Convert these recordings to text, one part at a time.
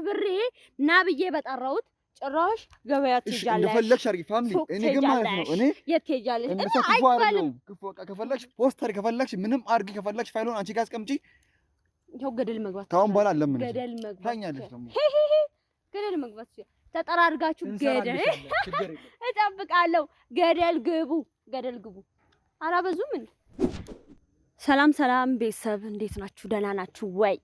አክብሬ ና ብዬ በጠራሁት ጭራሽ ገበያ ትሄጃለሽ እንደፈለግሽ አድርጊ ፋሚሊ እኔ ግን ማለት ነው እኔ የት ትሄጃለሽ እነሱ አይባልም ከፈለግሽ ፖስተር ከፈለግሽ ምንም አድርጊ ከፈለግሽ ፋይሉን አንቺ ጋር አስቀምጪ ይኸው ገደል መግባት ታውን በኋላ ለምን ገደል መግባት ታኛለሽ ደግሞ ገደል መግባት ተጠራርጋችሁ ገደል እጠብቃለሁ ገደል ግቡ አላበዙም እንዴ ሰላም ቤተሰብ እንዴት ናችሁ ደህና ናችሁ ወይ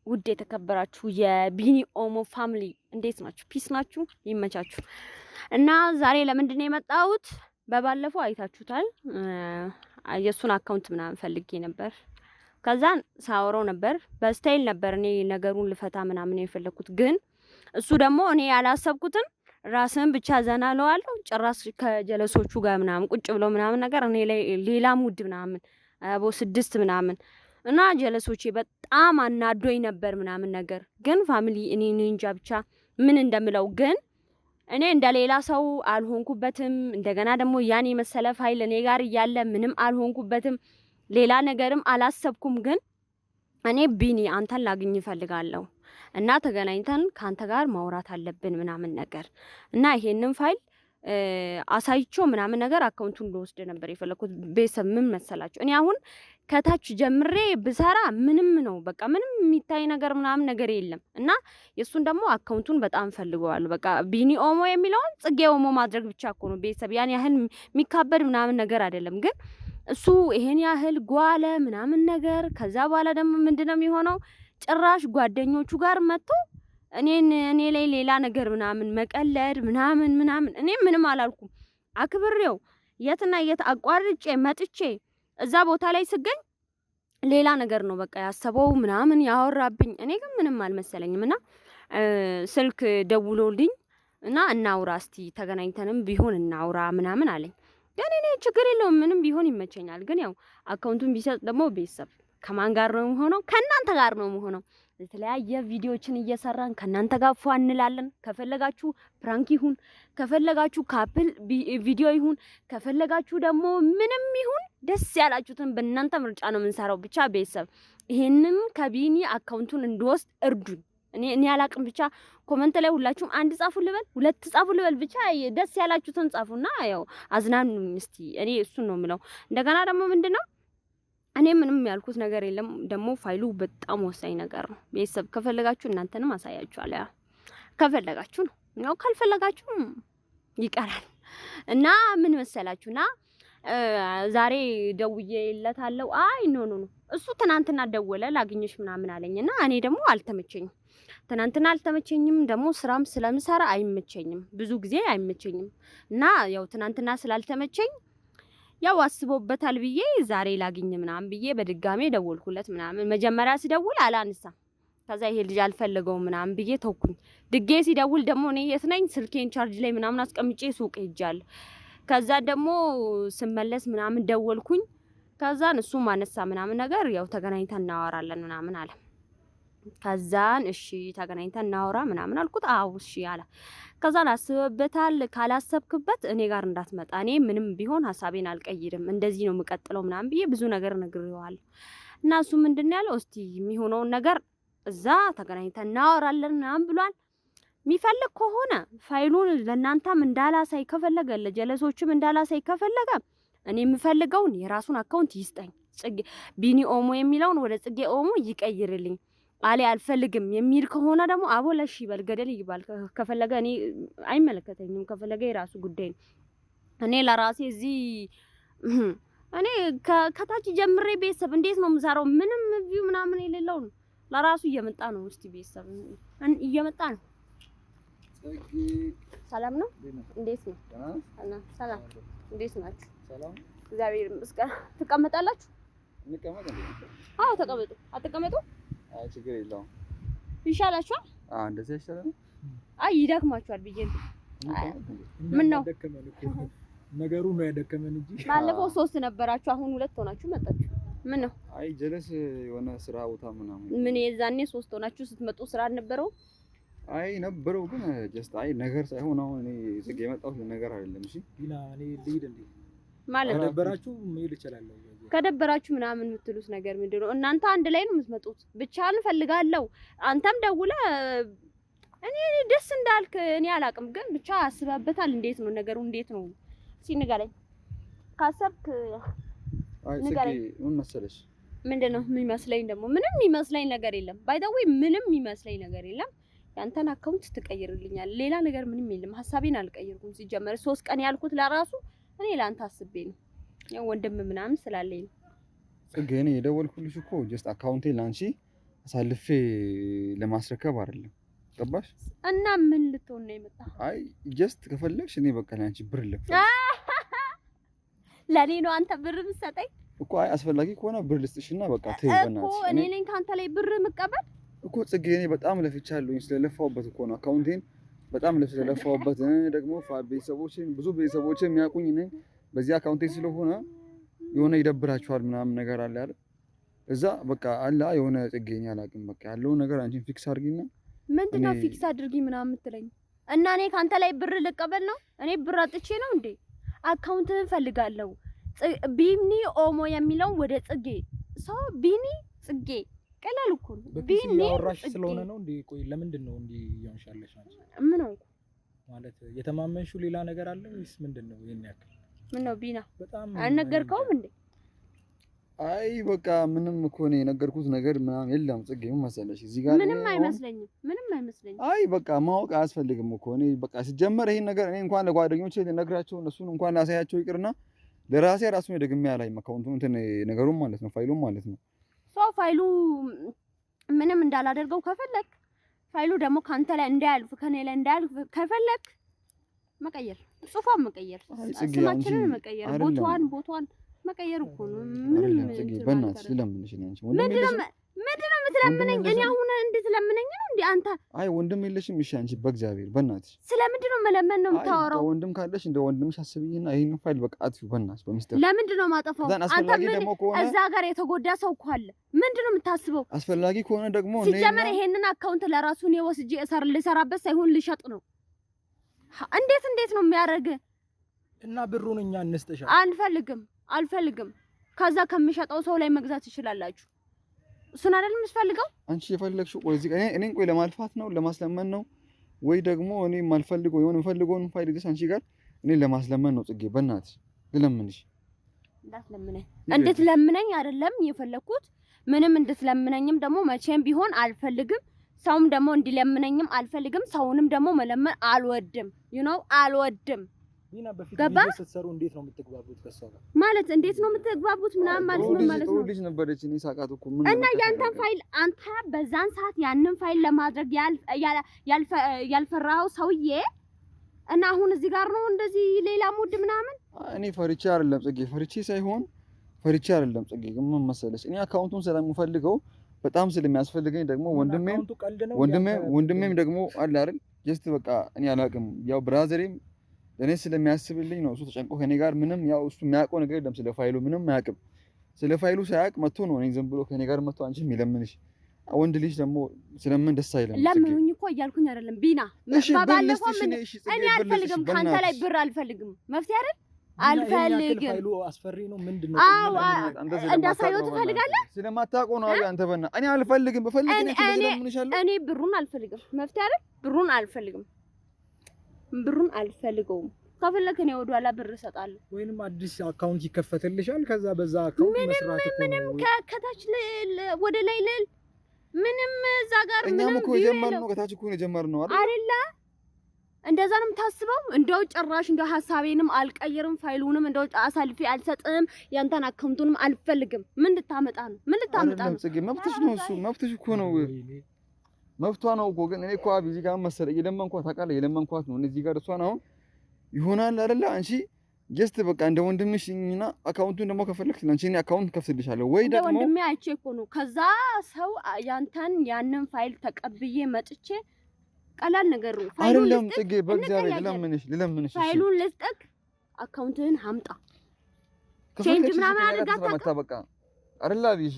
ውድ የተከበራችሁ የቢኒ ኦሞ ፋሚሊ እንዴት ናችሁ ፒስ ናችሁ ይመቻችሁ እና ዛሬ ለምንድን ነው የመጣሁት በባለፈው አይታችሁታል የሱን አካውንት ምናምን ፈልጌ ነበር ከዛን ሳወራው ነበር በስታይል ነበር እኔ ነገሩን ልፈታ ምናምን የፈለኩት ግን እሱ ደግሞ እኔ ያላሰብኩትን ራስን ብቻ ዘና ለዋለው ጭራሽ ከጀለሶቹ ጋር ምናምን ቁጭ ብሎ ምናምን ነገር እኔ ላይ ሌላ ሙድ ምናምን አቦ 6 ምናምን እና ጀለሶቼ በጣም አናዶኝ ነበር ምናምን ነገር ግን ፋሚሊ እኔ እንጃ ብቻ ምን እንደምለው ግን እኔ እንደሌላ ሰው አልሆንኩበትም እንደገና ደግሞ ያኔ መሰለ ፋይል እኔ ጋር ያለ ምንም አልሆንኩበትም ሌላ ነገርም አላሰብኩም ግን እኔ ቢኒ አንተን ላግኝ ፈልጋለሁ እና ተገናኝተን ካንተ ጋር ማውራት አለብን ምናምን ነገር እና ይሄንን ፋይል አሳይቼው ምናምን ነገር አካውንቱን ልወስድ ነበር የፈለኩት ቤተሰብ ምን መሰላችሁ እኔ አሁን ከታች ጀምሬ ብሰራ ምንም ነው በቃ ምንም የሚታይ ነገር ምናምን ነገር የለም እና የሱን ደግሞ አካውንቱን በጣም ፈልገዋለሁ በቃ ቢኒ ኦሞ የሚለውን ጽጌ ኦሞ ማድረግ ብቻ እኮ ነው ቤተሰብ ያን ያህል የሚካበድ ምናምን ነገር አይደለም ግን እሱ ይሄን ያህል ጓለ ምናምን ነገር ከዛ በኋላ ደግሞ ምንድነው የሚሆነው ጭራሽ ጓደኞቹ ጋር መጥቶ እኔ ላይ ሌላ ነገር ምናምን መቀለድ ምናምን እኔ ምንም አላልኩም አክብሬው የትና የት አቋርጬ መጥቼ እዛ ቦታ ላይ ስገኝ ሌላ ነገር ነው በቃ ያሰበው ምናምን ያወራብኝ እኔ ግን ምንም አልመሰለኝም እና ስልክ ደውሎልኝ እና እናውራ እስቲ ተገናኝተንም ቢሆን እናውራ ምናምን አለኝ ግን እኔ ችግር የለውም ምንም ቢሆን ይመቸኛል ግን ያው አካውንቱን ቢሰጥ ደግሞ ቤተሰብ ከማን ጋር ነው ሆኖ ከናንተ ጋር ነው ሆኖ የተለያየ ቪዲዮችን እየሰራን ከናንተ ጋር ፏ እንላለን ከፈለጋችሁ ፕራንክ ይሁን ከፈለጋችሁ ካፕል ቪዲዮ ይሁን ከፈለጋችሁ ደግሞ ምንም ይሁን ደስ ያላችሁትን በእናንተ ምርጫ ነው የምንሰራው ብቻ ቤተሰብ ይሄንን ከቢኒ አካውንቱን እንድወስድ እርዱኝ እኔ ያላቅም ብቻ ኮሜንት ላይ ሁላችሁም አንድ ጻፉ ልበል ሁለት ጻፉ ልበል ብቻ ደስ ያላችሁትን ጻፉና ያው አዝናኑኝ እስቲ እኔ እሱን ነው የምለው እንደገና ደግሞ ምንድነው እኔ ምንም ያልኩት ነገር የለም ደግሞ ፋይሉ በጣም ወሳኝ ነገር ነው ቤተሰብ ከፈለጋችሁ እናንተንም አሳያችኋለሁ ያ ከፈለጋችሁ ነው ያው ካልፈለጋችሁ ይቀራል እና ምን መሰላችሁና ዛሬ ደውዬለታለሁ አይ ኖ እሱ ትናንትና ደወለ ላግኝሽ ምናምን አለኝና እኔ ደግሞ አልተመቸኝም ትናንትና አልተመቸኝም ደግሞ ስራም ስለምሰራ አይመቸኝም ብዙ ጊዜ አይመቸኝም እና ያው ትናንትና ስላልተመቸኝ ያው አስቦበታል ብዬ ዛሬ ላግኝ ምናምን ብዬ በድጋሜ ደወልኩለት ምናምን መጀመሪያ ሲደውል አላነሳም ከዛ ይሄ ልጅ አልፈልገው ምናምን ብዬ ተውኩኝ ድጌ ሲደውል ደግሞ እኔ የት ነኝ ስልኬን ቻርጅ ላይ ምናምን አስቀምጬ ሱቅ ሄጃለሁ ከዛ ደግሞ ስመለስ ምናምን ደወልኩኝ ከዛን እሱ ማነሳ ምናምን ነገር ያው ተገናኝተን እናወራለን ምናምን አለ ከዛን እሺ ተገናኝተን እናወራ ምናምን አልኩት አው እሺ አለ ከዛን አስበበታል ካላሰብክበት እኔ ጋር እንዳትመጣ እኔ ምንም ቢሆን ሐሳቤን አልቀይርም እንደዚህ ነው የምቀጥለው ምናምን ብዬ ብዙ ነገር ነግሬዋለሁ እና እሱ ምንድነው ያለው እስቲ የሚሆነው ነገር እዛ ተገናኝተን እናወራለን ምናምን ብሏል የሚፈልግ ከሆነ ፋይሉን ለናንተም እንዳላሳይ ከፈለገ ለጀለሶችም እንዳላሳይ ከፈለገ እኔ የምፈልገውን የራሱን አካውንት ይስጠኝ ጽጌ ቢኒ ኦሞ የሚለውን ወደ ጽጌ ኦሞ ይቀይርልኝ አለ አልፈልግም የሚል ከሆነ ደግሞ አቦለሽ ይበል ገደል ይባል ከፈለገ እኔ አይመለከተኝም ከፈለገ የራሱ ጉዳይ ነው እኔ ለራሴ እዚህ እኔ ከታች ጀምሬ ቤተሰብ እንዴት ነው የምሰራው ምንም ቪው ምናምን የሌለው ነው ለራሱ እየመጣ ነው እስቲ ቤተሰብ እየመጣ ነው ሰላም ነው እንዴት ነው ሰላም እንዴት ናችሁ ሰላም እግዚአብሔር ይመስገን ተቀመጣላችሁ እንቀመጥ እንዴ አዎ ተቀመጡ አትቀመጡ አይ ችግር የለውም ይሻላችኋል እንደዚህ ይሻላል አይ ይደክማችኋል ብዬ ምን ነው ነገሩ ነው ያደከመን እንጂ ባለፈው 3 ነበራችሁ አሁን 2 ሆናችሁ መጣችሁ ምን ነው አይ ጀለስ የሆነ ስራ ቦታ ምናምን ምን የዛኔ 3 ሆናችሁ ስትመጡ ስራ አልነበረው አይ ነበረው ግን ጀስት አይ ነገር ሳይሆን አሁን እኔ ጽጌ የመጣሁት ነገር አይደለም እሺ ቢና እኔ ልሂድ እንዴ ማለት ከደበራችሁ መሄድ ይችላል ከደበራችሁ ምናምን የምትሉት ነገር ምንድነው እናንተ አንድ ላይ ነው የምትመጡት ብቻ እንፈልጋለሁ አንተም ደውለ ደስ እንዳልክ እኔ አላቅም፣ ግን ብቻ አስበበታል። እንዴት ነው ነገሩ? እንዴት ነው እስኪ ንገረኝ። ካሰብክ ንገረኝ። ምን መሰለሽ? ምንድነው የሚመስለኝ? ደግሞ ምንም የሚመስለኝ ነገር የለም። ባይ ዘ ወይ ምንም የሚመስለኝ ነገር የለም። ያንተን አካውንት ትቀይርልኛል። ሌላ ነገር ምንም የለም። ሐሳቤን አልቀይርኩም። ሲጀመር 3 ቀን ያልኩት ለራሱ እኔ ላንተ አስቤ ነው። ያው ወንድም ምናምን ስላለኝ ነው። ጽጌ እኔ የደወልኩልሽ እኮ ጀስት አካውንቴን ላንቺ አሳልፌ ለማስረከብ አይደለም። ገባሽ? እና ምን ልትሆን ነው የመጣው? አይ ጀስት ከፈለግሽ እኔ በቃ ላንቺ ብር ልክፈል። ለኔ ነው አንተ ብር የምትሰጠኝ እኮ? አይ አስፈላጊ ከሆነ ብር ልስጥሽና በቃ ተይ በእናትሽ። እኮ እኔ ነኝ ካንተ ላይ ብር የምቀበል እኮ ጽጌ። እኔ በጣም ለፍቻለሁኝ፣ ስለለፋሁበት እኮ ነው አካውንቴን በጣም ስለለፋሁበት። ደግሞ ቤተሰቦቼን ብዙ ቤተሰቦቼን የሚያውቁኝ ነኝ በዚህ አካውንቴ ስለሆነ የሆነ ይደብራቸዋል ምናምን ነገር አለ አይደል? እዛ በቃ አላ የሆነ ጽጌኛ አላውቅም። በቃ ያለው ነገር አንቺን ፊክስ አድርጊና። ምንድነው ፊክስ አድርጊ ምናምን የምትለኝ? እና እኔ ካንተ ላይ ብር ልቀበል ነው? እኔ ብር አጥቼ ነው እንዴ? አካውንትህን ፈልጋለሁ። ቢኒ ኦሞ የሚለው ወደ ጽጌ ሰው ቢኒ ጽጌ ቀላል እኮ ነው። ቢኒ ያወራሽ ስለሆነ ነው እንዴ? ቆይ ለምንድን ነው እንዴ ያንሻለሽ አንቺ? ምን ነው ማለት የተማመንሽው ሌላ ነገር አለ ወይስ ምንድነው? ይሄን ያክል ምን ነው ቢና በጣም አልነገርከውም እንዴ? አይ በቃ ምንም እኮ ነው የነገርኩት ነገር ምናምን የለም ጽጌ። ምን መሰለሽ እዚህ ጋር ምንም አይመስለኝም። አይ በቃ ማወቅ አያስፈልግም እኮ እኔ በቃ ሲጀመር ይሄን ነገር እኔ እንኳን ለጓደኞቼ ልነግራቸው እነሱን እንኳን ላሳያቸው ይቅርና ለራሴ ራሱን ደግሜ ያላይም አካውንቱን እንትን ነገሩን ማለት ነው ፋይሉን ማለት ነው። ፋይሉ ምንም እንዳላደርገው ከፈለክ ፋይሉ ደግሞ ካንተ ላይ እንዳያልፍ ከኔ ላይ እንዳያልፍ ከፈለክ መቀየር፣ ጽሑፏን መቀየር፣ ስማችንን መቀየር፣ ቦታዋን መቀየር እኮ ነው። ምንም በእናትሽ ልለምንሽ ነው አንቺ ምንድነው የምትለምነኝ? እኔ አሁን እንድትለምነኝ ነው እንዴ አንተ? አይ ወንድም የለሽም? እሺ አንቺ በእግዚአብሔር በእናትሽ ስለምንድነው መለመን ነው የምታወራው? ወንድም ካለሽ እንደ ወንድምሽ አስቢኝና ይሄን ፋይል በቃ አጥፊው በእናትሽ በሚስጥር። ለምንድነው ማጠፋው? አንተ ምን እዛ ጋር የተጎዳ ሰው እኮ አለ። ምንድነው የምታስበው? አስፈላጊ ከሆነ ደግሞ ሲጀመር ይሄንን አካውንት ለራሱ ነው ወስጄ ልሰራበት ሳይሆን ልሸጥ ነው። እንዴት ነው የሚያደርግ? እና ብሩን እኛ እንስጥሻ። አልፈልግም። ከዛ ከሚሸጠው ሰው ላይ መግዛት ትችላላችሁ። እሱን አይደል የምትፈልገው አንቺ? የፈለግሽው ቆይ እዚህ እኔን ቆይ ለማልፋት ነው ለማስለመን ነው ወይ ደግሞ እኔ የማልፈልገው የሆነ የምፈልገውን ፋይል ይዘሽ አንቺ ጋር እኔን ለማስለመን ነው? ጽጌ በእናትሽ ልለምንሽ። እንድትለምነኝ አይደለም የፈለኩት። ምንም እንድትለምነኝም ደግሞ መቼም ቢሆን አልፈልግም። ሰውም ደግሞ እንዲለምነኝም አልፈልግም። ሰውንም ደግሞ መለመን አልወድም። አልወድም። ቢና በፊት ቪዲዮ ስትሰሩ እንዴት ነው የምትግባቡት ከሷ ጋር? ማለት እንዴት ነው የምትግባቡት ምናምን ማለት ነው ማለት ነው። ልጅ ነበረች እኔ ሳቃት እኮ ምን እና ያንተን ፋይል አንተ በዛን ሰዓት ያንን ፋይል ለማድረግ ያልፈራው ሰውዬ እና አሁን እዚህ ጋር ነው እንደዚህ ሌላ ሙድ ምናምን። እኔ ፈርቼ አይደለም ጽጌ፣ ፈርቼ አይደለም ጽጌ። ግን ምን መሰለሽ እኔ አካውንቱን ስለምፈልገው በጣም ስለሚያስፈልገኝ ደግሞ ወንድሜም ደግሞ አለ አይደል ጀስት በቃ እኔ አላውቅም ያው ብራዘሬም እኔ ስለሚያስብልኝ ነው እሱ ተጨንቆ ከኔ ጋር ምንም ያው እሱ የሚያውቀው ነገር የለም ስለ ፋይሉ ምንም አያውቅም። ስለ ፋይሉ ሳያውቅ መጥቶ ነው እኔ ዝም ብሎ ከኔ ጋር መጥቶ አንቺ የሚለምንሽ። ወንድ ልጅ ደግሞ ስለምን ደስ አይልም? ለምኑኝ እኮ እያልኩኝ አይደለም ቢና። ባለፈው እኔ አልፈልግም ካንተ ላይ ብር አልፈልግም። መፍትሄ አይደል? አልፈልግም። ፋይሉ አስፈሪ ነው ምንድነው? አዎ እንዳሳየው ትፈልጋለህ? ስለማታውቀው ነው አንተ በእና እኔ አልፈልግም። እኔ ብሩን አልፈልግም። መፍትሄ አይደል? ብሩን አልፈልገውም። ከፈለክ እኔ ወደኋላ ብር እሰጣለሁ ወይንም አዲስ አካውንት ይከፈትልሻል። ከዛ በዛ አካውንት መስራት እኮ ምንም ከታች ወደ ላይ ምንም እዛ ጋር ምንም እኛም እኮ የጀመርነው ከታች እኮ ነው የጀመርነው አይደል? እንደዛ ነው የምታስበው? እንደው ጭራሽ እንደው ሐሳቤንም አልቀየርም፣ ፋይሉንም እንደው አሳልፌ አልሰጥም፣ ያንተን አካውንቱንም አልፈልግም። ምን ልታመጣ ነው? መብትሽ ነው እሱ መብትሽ እኮ ነው መብቷ ነው እኮ። ግን እኔ እኮ እዚህ ጋር መሰለኝ የለመንኳት ታውቃለህ፣ የለመንኳት ነው እዚህ ጋር እሷን አሁን ይሆናል አይደለ? አንቺ ጀስት በቃ እንደ ወንድምሽና አካውንቱን ደግሞ ከፈለግሽ አንቺ እኔ አካውንት ከፍትልሻለሁ ወይ ደግሞ ወንድሜ አይቼ እኮ ነው ከዛ ሰው ያንን ፋይል ተቀብዬ መጥቼ ቀላል ነገር ነው ፋይሉን አይደለም ጽጌ፣ በእግዚአብሔር ልለምንሽ ፋይሉን ልስጠቅ፣ አካውንትህን አምጣ፣ ቼንጅ ምናምን አድርጋታ በቃ አይደል? አብይሽ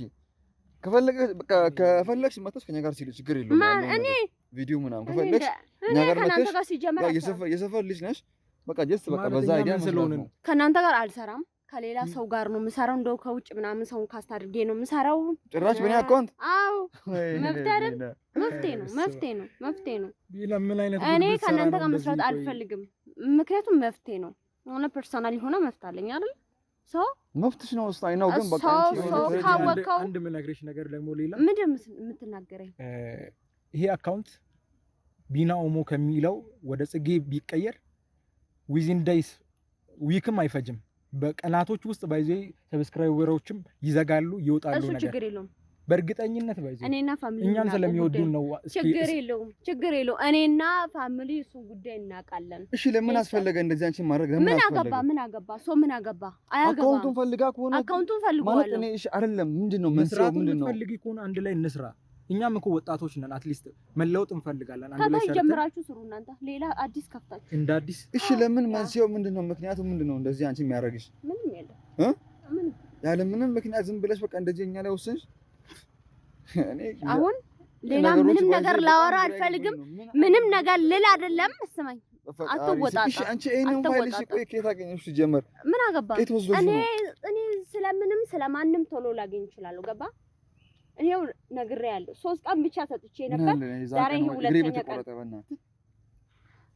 ከፈለግሽ መጥተሽ ከኛ ጋር ሲል ችግር የለውም። እኔ ቪዲዮ ምናምን ከፈለግሽ እኛ ጋር መጥተሽ የሰፈር ልጅ ነሽ በቃ ጀስት በቃ በዛ አይዲያ ስለሆነ ከእናንተ ጋር አልሰራም፣ ከሌላ ሰው ጋር ነው የምሰራው። እንደው ከውጭ ምናምን ሰውን ካስት አድርጌ ነው የምሰራው። ጭራሽ በእኔ አካውንት? አዎ መፍትሄ ነው። ምን አይነት እኔ ከእናንተ ጋር መስራት አልፈልግም። ምክንያቱም መፍትሄ ነው የሆነ ፐርሰናል የሆነ መፍትሄ አለኝ አይደል? ሰው መፍትሽ ነው ስታይ ነው። ግን በቃ አንድ የምነግርሽ ነገር ደግሞ ሌላ ምንድን የምትናገረኝ ይሄ አካውንት ቢና ኦሞ ከሚለው ወደ ጽጌ ቢቀየር ዊዚን ዴይስ ዊክም አይፈጅም። በቀናቶች ውስጥ ባይዜ ሰብስክራይበሮችም ይዘጋሉ ይወጣሉ። ነገር እሱ ችግር የለውም በእርግጠኝነት ባይዜ እኔና ፋሚሊ እኛን ስለሚወዱን ነው። ችግር የለውም እኔና ፋሚሊ እሱ ጉዳይ እናውቃለን። እሺ ለምን አስፈለገ እንደዚህ አንቺ ማድረግ? ለምን አስፈለገ? ምን አገባ አያገባ። አካውንቱን ፈልጋ ከሆነ አካውንቱን ፈልጓል ማለት እኔ እሺ አይደለም። ምንድነው መንስኤው? ምንድነው? ፈልጊ ከሆነ አንድ ላይ እንስራ። እኛም እኮ ወጣቶች ነን። አትሊስት መለወጥ እንፈልጋለን። አንድ ላይ ሰርተን ጀምራችሁ ስሩ እናንተ ሌላ አዲስ ከፍታችሁ እንደ አዲስ። እሺ ለምን መንስኤው ምንድነው? ምክንያቱ ምንድነው እንደዚህ አንቺ የሚያደርግሽ? ምንም የለም ምን ያለ ምንም ምክንያት ዝም ብለሽ በቃ እንደዚህ እኛ ላይ ወሰንሽ። እኔ አሁን ሌላ ምንም ነገር ላወራ አልፈልግም። ምንም ነገር ልል አይደለም። ስማኝ አትወጣጣ። እሺ አንቺ እኔን ፋይልሽ ቆይ ከየት አገኘሽ? ጀመር ምን አገባ? እኔ ስለምንም ስለማንም ቶሎ ላገኝ እችላለሁ። ገባ? እኔው ነግሬያለሁ። 3 ቀን ብቻ ሰጥቼ ነበር። ዛሬ ይሄ ሁለተኛ ቀን።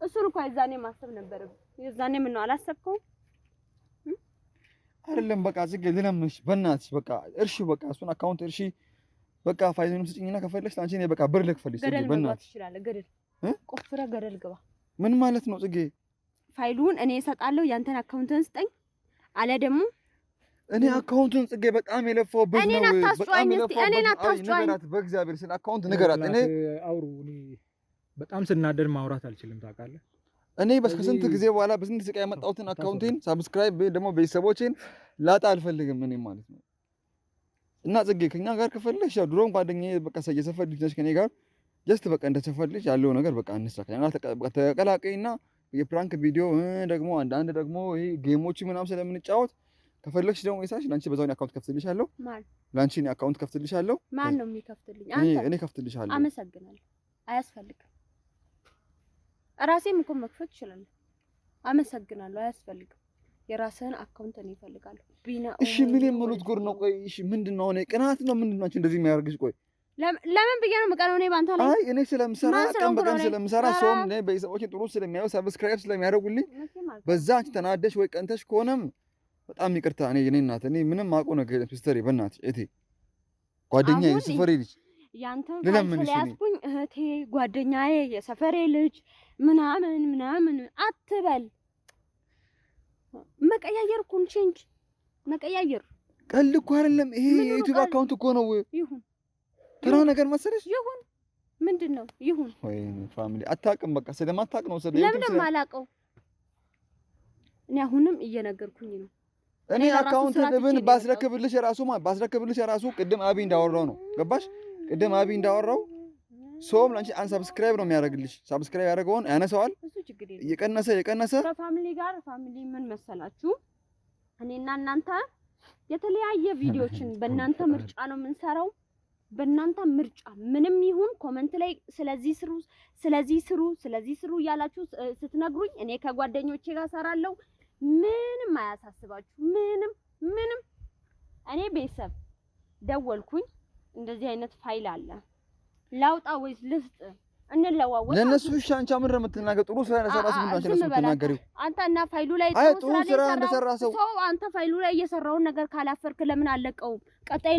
እሱን እኮ የዛኔ ማሰብ ነበር። የዛኔ ምን ነው አላሰብከውም? አይደለም በቃ ጽጌ ልለምንሽ በእናትሽ በቃ እርሺ። በቃ እሱን አካውንት እርሺ። በቃ ፋይሉንም ስጪኝና ከፈለሽ አንቺ እኔ በቃ ብር ልክፈልሽ። ጽጌ በእናትሽ ገደል ቆፍረ ገደል ግባ። ምን ማለት ነው ጽጌ? ፋይሉን እኔ እሰጣለሁ፣ ያንተን አካውንትን ስጠኝ። አለ ደግሞ እኔ አካውንቱን ጽጌ በጣም የለፋውበት ነው። እኔን አታስጨዋኝ። ንገራት፣ በእግዚአብሔር ስለ አካውንት ንገራት። እኔ አውሩ። እኔ በጣም ስናደር ማውራት አልችልም ታውቃለህ። እኔ በስንት ጊዜ በኋላ በስንት ስቃይ ያመጣሁትን አካውንቴን ሳብስክራይብ ደግሞ ቤተሰቦቼን ላጣ አልፈልግም እኔ ማለት ነው። እና ጽጌ ከኛ ጋር ከፈለሽ ያው ድሮም ጓደኛዬ በቃ የሰፈር ልጅ ነች ከኔ ጋር ጀስት በቃ እንደሰፈር ልጅ ያለው ነገር በቃ እንስራ። ከኛ ጋር ተቀላቀይና የፕራንክ ቪዲዮ ደግሞ አንዳንድ ደግሞ ይሄ ጌሞች ምናምን ስለምንጫወት ከፈለግሽ ደግሞ ይሳሽ ላንቺ በዛው አካውንት ከፍትልሻለሁ። ማን ላንቺ እኔ አካውንት ከፍትልሻለሁ። ማን ነው የሚከፍትልኝ? አንተ። እኔ ከፍትልሻለሁ። አመሰግናለሁ። አያስፈልግም። ራሴም እኮ መክፈት እችላለሁ። አመሰግናለሁ። አያስፈልግም። የራስህን አካውንት እኔ እፈልጋለሁ። ቢና እሺ ምን የምሉት ጉድ ነው? ቆይ እሺ ምንድነው? እኔ ቅናት ነው ምንድነው አንቺ እንደዚህ የሚያደርግሽ? ቆይ ለምን ብዬ ነው የምቀነው? እኔ ባንተ ላይ አይ እኔ ስለምሰራ ቀን በቀን ስለምሰራ ሰውም እኔ በሰዎች ጥሩ ስለሚያዩ ሰብስክራይብ ስለሚያደርጉልኝ በዛ አንቺ ተናደሽ ወይ ቀንተሽ ከሆነም በጣም ይቅርታ። እኔ እናት እኔ ምንም አውቀው ነገር ሲስተር በእናትሽ እቴ ጓደኛዬ የሰፈሬ ልጅ ያንተን ስለያዝኩኝ እህቴ ጓደኛዬ የሰፈሬ ልጅ ምናምን አትበል። መቀያየር እኮ ቼንጅ መቀያየር ቀልድ እኮ አይደለም ይሄ የዩቲዩብ አካውንት እኮ ነው። ይሁን ተራ ነገር መሰለሽ? ይሁን ምንድነው? ይሁን ወይ ፋሚሊ አታውቅም። በቃ ስለማታውቅ ነው ስለ ለምን ማላውቀው እኔ አሁንም እየነገርኩኝ ነው። እኔ አካውንት ለምን ባስረክብልሽ የራሱ ቅድም አቢ እንዳወራው ነው። ገባሽ? ቅድም አቢ እንዳወራው ሶም ላንቺ አንሳብስክራይብ ነው የሚያደርግልሽ። ሳብስክራይብ ያደረገውን ያነሳዋል። እሱ ችግር የለም። እየቀነሰ ከፋሚሊ ጋር ፋሚሊ ምን መሰላችሁ? እኔና እናንተ የተለያየ ቪዲዮችን በእናንተ ምርጫ ነው የምንሰራው። በእናንተ ምርጫ ምንም ይሁን ኮሜንት ላይ ስለዚህ ስሩ እያላችሁ ስትነግሩኝ እኔ ከጓደኞቼ ጋር ሰራለሁ። ምንም አያሳስባችሁ። ምንም እኔ ቤተሰብ ደወልኩኝ፣ እንደዚህ አይነት ፋይል አለ ላውጣ ወይስ ልስጥ? እንለዋወጥ ለነሱ እሺ። አንቺ አምር የምትናገር ጥሩ ስራ እንደሰራሽ ምን አንቺ ለሱ የምትናገሪው? አንተ እና ፋይሉ ላይ ጥሩ ስራ እንደሰራ ሰው አንተ ፋይሉ ላይ እየሰራውን ነገር ካላፈርክ ለምን አለቀውም? ቀጣይ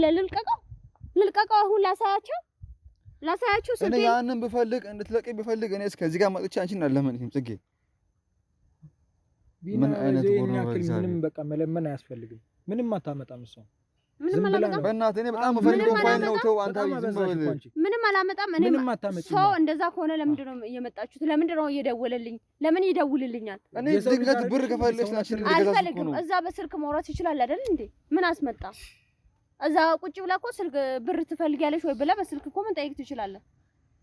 ልልቀቀው አሁን ላሳያቸው እኔ ያንን ብፈልግ እንድትለቂ ብፈልግ እኔ እስከዚህ ጋር መጥቼ አንቺን አለመንሽም ጽጌ። ምን አይነት ምንም በቃ መለመን አያስፈልግም። ምንም አታመጣም እሷ ምንም አላመጣም። በእናትህ እኔ በጣም ፈልገው ፋይል ነው። ተው አንተ ምንም አላመጣም። እኔ ሰው እንደዛ ከሆነ ለምንድን ነው እየመጣችሁት? ለምንድን ነው እየደወለልኝ? ለምን ይደውልልኛል? እኔ ድንገት ብር ከፈለሽ ናችን አልፈልግም። እዛ በስልክ ማውራት ይችላል አይደል እንዴ? ምን አስመጣ? እዛ ቁጭ ብላ እኮ ስልክ ብር ትፈልጊያለሽ ወይ ብላ በስልክ እኮ መጠየቅ ትችላለህ።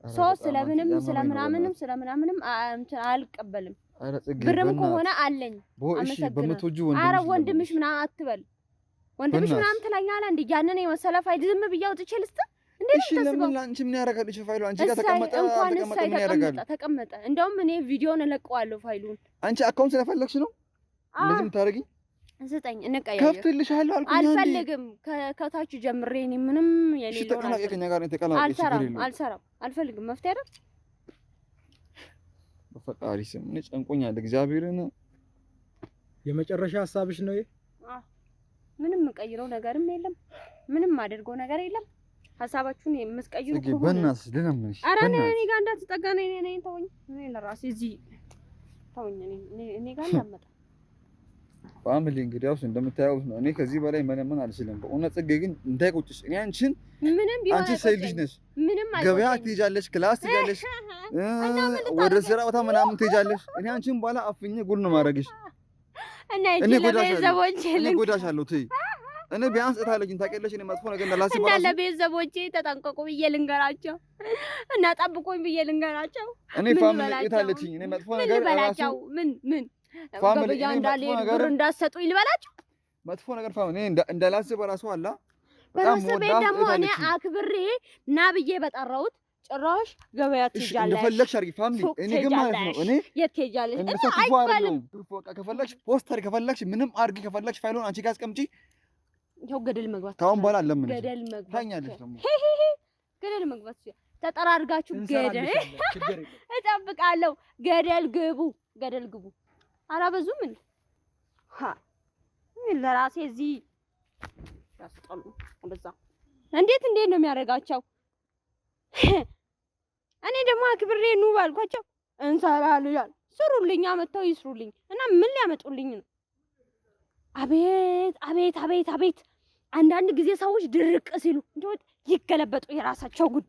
ሰው ስለምናምንም አልቀበልም። ብርም ከሆነ አለኝ አመሰግናለሁ። ኧረ ወንድምሽ ምናምን አትበል። ወንድምሽ ምናምን ትለኛለህ እንዴ? ያንን የመሰለ ፋይል ዝም ብዬ አውጥቼ ልስጥ እንዴ? እሺ ለምን ላንቺ ምን ያደርጋልሽ? ፋይሉ አንቺ ጋር ተቀመጠ። እንደውም እኔ ቪዲዮን እለቀዋለሁ ፋይሉን። አንቺ አካውንት ስለፈለግሽ ነው እንደዚህ የምታደርጊ? ስጠኝ እንቀያየር። ከፍትልሻለሁ አልኩኝ። አልፈልግም ከታች ጀምሬ እኔ ምንም የሌለው ነው። እሺ ጋር ነው ተቀላቀልሽ። አልሰራም አልፈልግም። መፍትሄ አይደል? በፈጣሪ ስም እኔ ጨንቆኛል። እግዚአብሔርን የመጨረሻ ሐሳብሽ ነው ይሄ? ምንም የምቀይረው ነገርም የለም። ምንም አድርገው ነገር የለም። ሐሳባችሁን የምትቀይሩ ከሆነ በእናትሽ ልለምንሽ። ኧረ እኔ ጋር እንዳትጠጋ ነኝ ተወኝ። እኔ ለራሴ እዚህ ተወኝ። እኔ ጋር እንዳትመጣ ፋሚሊ እንግዲህ ያው እንደምታየው ነው። እኔ ከዚህ በላይ መለመን አልችልም በእውነት። ጽጌ ግን እንዳይቆጭሽ። እኔ አንቺን ምንም ቢሆን አንቺ ሴት ልጅ ነሽ። ምንም ገበያ ትሄጃለሽ፣ ክላስ ትሄጃለሽ፣ ወደ ስራ ቦታ ምናምን ትሄጃለሽ። እኔ አንቺን በኋላ አፍኜ ጉድ ነው ማድረግሽ። እኔ ጎዳሻለሁ። ተይ እኔ ቢያንስ እታለኝ ታውቂያለሽ። እኔ መጥፎ ነገር እንዳላስብ እና ለቤተሰቦቼ ተጠንቀቁ ብዬ ልንገራቸው እና ጠብቆኝ ብዬ ልንገራቸው። እኔ ፋሚሊ እታለችኝ። እኔ መጥፎ ነገር ልበላቸው ምን ፋሚሊ እንዳልሄድ እንዳሰጡኝ ልበላቸው። መጥፎ ነገር ፋሚሊ እንዳላስብ እራሱ አላ በጣም ወዳጅ ደግሞ እኔ አክብሬ ና ብዬ በጠራሁት ጭራሽ ገበያ ትሄጃለሽ እንደፈለግሽ አድርጊ ፋሚሊ። እኔ ግን ማለት ነው እኔ የት ትሄጃለሽ? አይባልም። ከፈለግሽ ፖስተር ከፈለግሽ ምንም አድርጊ፣ ከፈለግሽ ፋይሉን አንቺ ጋር አስቀምጪ። ይኸው ገደል መግባት ካሁን በኋላ ለምን ገደል መግባት ታኛለሽ? ደግሞ ገደል መግባት ተጠራርጋችሁ ገደል እጠብቃለሁ። ገደል ግቡ። አላበዙም እንዴ? ለራሴ እዚህ ያስጠሉ። በዛ እንዴት ነው የሚያደርጋቸው? እኔ ደግሞ አክብሬ ኑ ባልኳቸው እንሰራለን። ስሩልኝ፣ አመጣው ይስሩልኝ እና ምን ሊያመጡልኝ ነው? አቤት! አንዳንድ ጊዜ ሰዎች ድርቅ ሲሉ እንደው ይገለበጡ የራሳቸው ጉዳይ